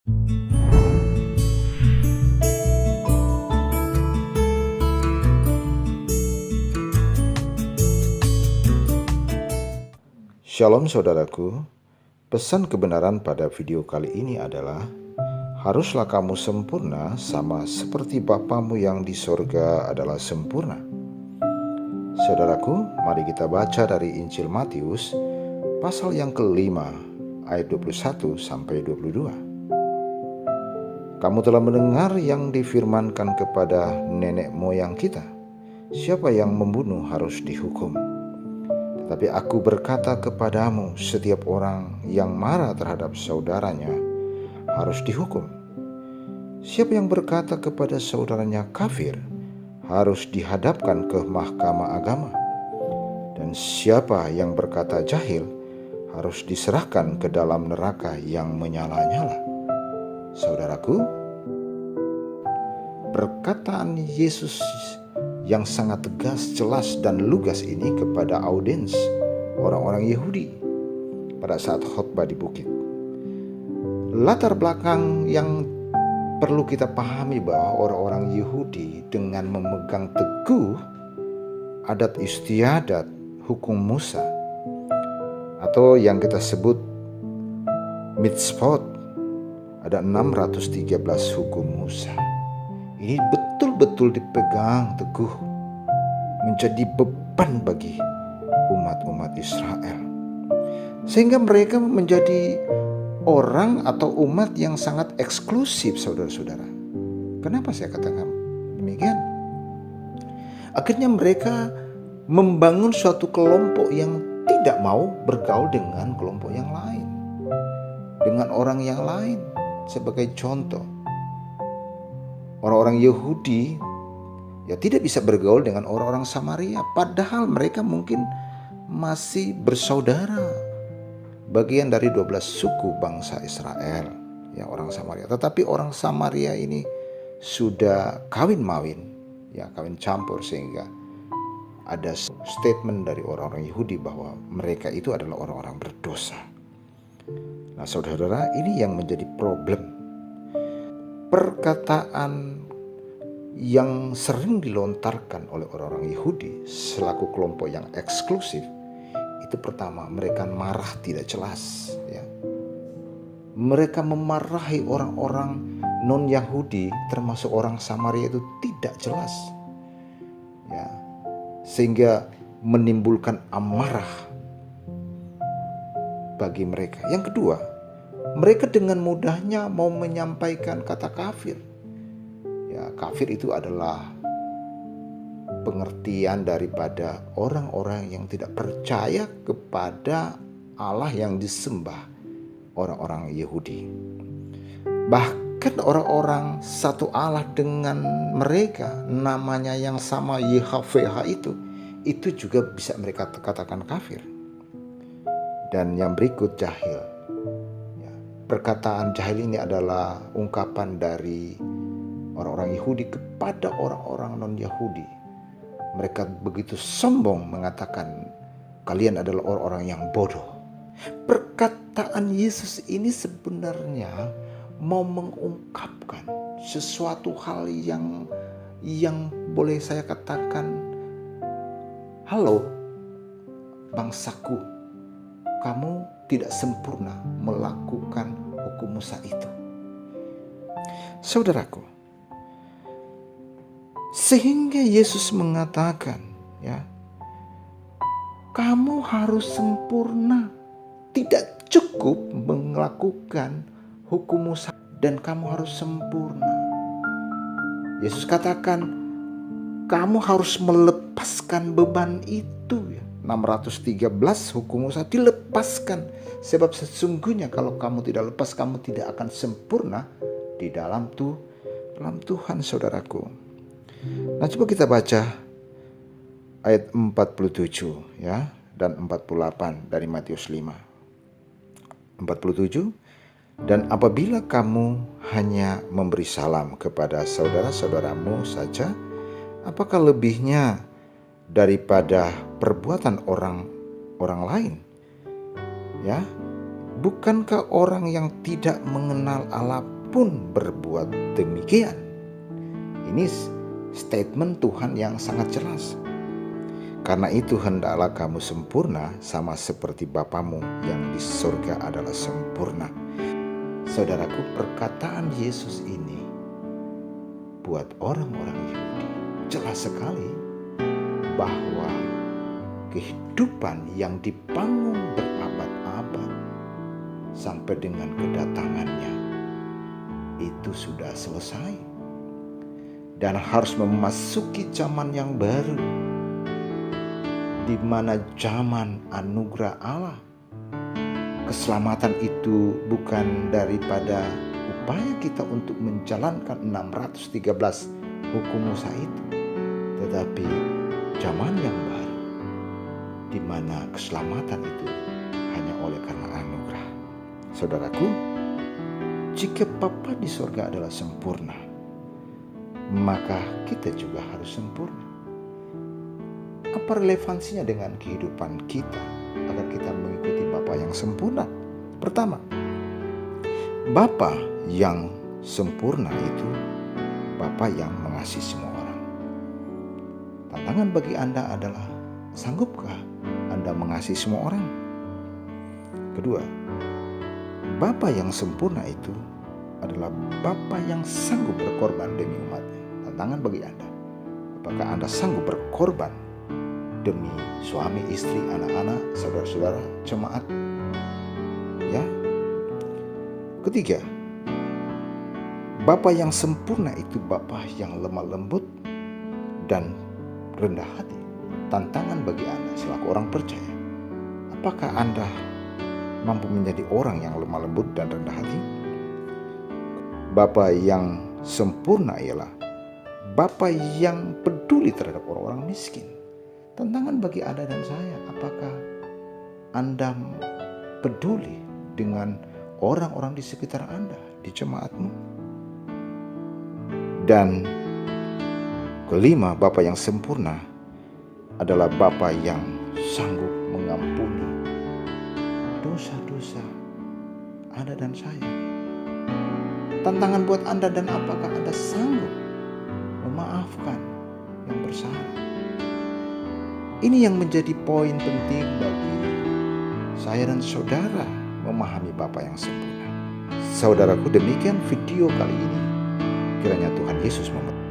Shalom saudaraku, pesan kebenaran pada video kali ini adalah haruslah kamu sempurna sama seperti Bapamu yang di sorga adalah sempurna. Saudaraku, mari kita baca dari Injil Matius pasal yang kelima ayat 21 sampai 22. Kamu telah mendengar yang difirmankan kepada nenek moyang kita, siapa yang membunuh harus dihukum. Tetapi aku berkata kepadamu, setiap orang yang marah terhadap saudaranya harus dihukum. Siapa yang berkata kepada saudaranya kafir harus dihadapkan ke mahkamah agama. Dan siapa yang berkata jahil harus diserahkan ke dalam neraka yang menyala-nyala. Saudaraku, perkataan Yesus yang sangat tegas, jelas, dan lugas ini kepada audiens orang-orang Yahudi pada saat khotbah di bukit. Latar belakang yang perlu kita pahami bahwa orang-orang Yahudi dengan memegang teguh adat istiadat hukum Musa atau yang kita sebut mitzvot, ada 613 hukum Musa. Ini betul-betul dipegang teguh, menjadi beban bagi umat-umat Israel. Sehingga mereka menjadi orang atau umat yang sangat eksklusif, saudara-saudara. Kenapa saya katakan demikian? Akhirnya mereka membangun suatu kelompok yang tidak mau bergaul dengan kelompok yang lain, dengan orang yang lain. Sebagai contoh, orang-orang Yahudi tidak bisa bergaul dengan orang-orang Samaria, padahal mereka mungkin masih bersaudara, bagian dari 12 suku bangsa Israel, orang Samaria. Tetapi orang Samaria ini sudah kawin campur, sehingga ada statement dari orang-orang Yahudi bahwa mereka itu adalah orang-orang berdosa. Nah, saudara-saudara, ini yang menjadi problem. Perkataan yang sering dilontarkan oleh orang-orang Yahudi selaku kelompok yang eksklusif itu, pertama, mereka marah tidak jelas. Mereka memarahi orang-orang non-Yahudi termasuk orang Samaria itu tidak jelas, sehingga menimbulkan amarah bagi mereka. Yang kedua, mereka dengan mudahnya mau menyampaikan kata kafir. Kafir itu adalah pengertian daripada orang-orang yang tidak percaya kepada Allah yang disembah orang-orang Yahudi. Bahkan orang-orang satu Allah dengan mereka, namanya yang sama YHWH itu juga bisa mereka katakan kafir. Dan yang berikut, jahil. Perkataan jahil ini adalah ungkapan dari orang-orang Yahudi kepada orang-orang non-Yahudi. Mereka begitu sombong mengatakan kalian adalah orang-orang yang bodoh. Perkataan Yesus ini sebenarnya mau mengungkapkan sesuatu hal yang boleh saya katakan, halo bangsaku, kamu tidak sempurna melakukan hukum Musa itu. Saudaraku, sehingga Yesus mengatakan, kamu harus sempurna. Tidak cukup melakukan hukum Musa dan kamu harus sempurna. Yesus katakan, kamu harus melepaskan beban itu. 613 hukum Musa dilepaskan. Sebab sesungguhnya kalau kamu tidak lepas, kamu tidak akan sempurna di dalam Tuhan, saudaraku. Nah, coba kita baca ayat 47 dan 48 dari Matius 5. 47, dan apabila kamu hanya memberi salam kepada saudara-saudaramu saja, apakah lebihnya daripada perbuatan orang lain? Bukankah orang yang tidak mengenal Allah pun berbuat demikian. Ini statement Tuhan yang sangat jelas. Karena itu hendaklah kamu sempurna sama seperti Bapamu yang di surga adalah sempurna. Saudaraku, perkataan Yesus ini buat orang-orang Yahudi jelas sekali bahwa kehidupan yang dibangun berabad-abad sampai dengan kedatangannya itu sudah selesai dan harus memasuki zaman yang baru, di mana zaman anugerah Allah. Keselamatan itu bukan daripada upaya kita untuk menjalankan 613 hukum Musa itu, tetapi zaman yang baru, di mana keselamatan itu hanya oleh karena anugerah. Saudaraku, jika Bapa di surga adalah sempurna, maka kita juga harus sempurna. Apa relevansinya dengan kehidupan kita agar kita mengikuti Bapa yang sempurna? Pertama, Bapa yang sempurna itu Bapa yang mengasihi semua orang. Tantangan bagi Anda adalah, sanggupkah Anda mengasihi semua orang? Kedua, Bapa yang sempurna itu adalah Bapa yang sanggup berkorban demi umatnya. Tantangan bagi Anda, apakah Anda sanggup berkorban demi suami, istri, anak-anak, saudara-saudara, jemaat? Ya. Ketiga, Bapa yang sempurna itu Bapa yang lemah lembut dan rendah hati. Tantangan bagi Anda selaku orang percaya, apakah Anda mampu menjadi orang yang lemah lembut dan rendah hati? Bapa yang sempurna ialah Bapa yang peduli terhadap orang-orang miskin. Tantangan bagi Anda dan saya, apakah Anda peduli dengan orang-orang di sekitar Anda, di jemaatmu? Dan kelima, Bapa yang sempurna adalah Bapa yang sanggup mengampuni dosa-dosa Anda dan saya. Tantangan buat Anda dan apakah Anda sanggup memaafkan yang bersalah? Ini yang menjadi poin penting bagi saya dan saudara memahami Bapa yang sempurna. Saudaraku, demikian video kali ini. Kiranya Tuhan Yesus memberkati.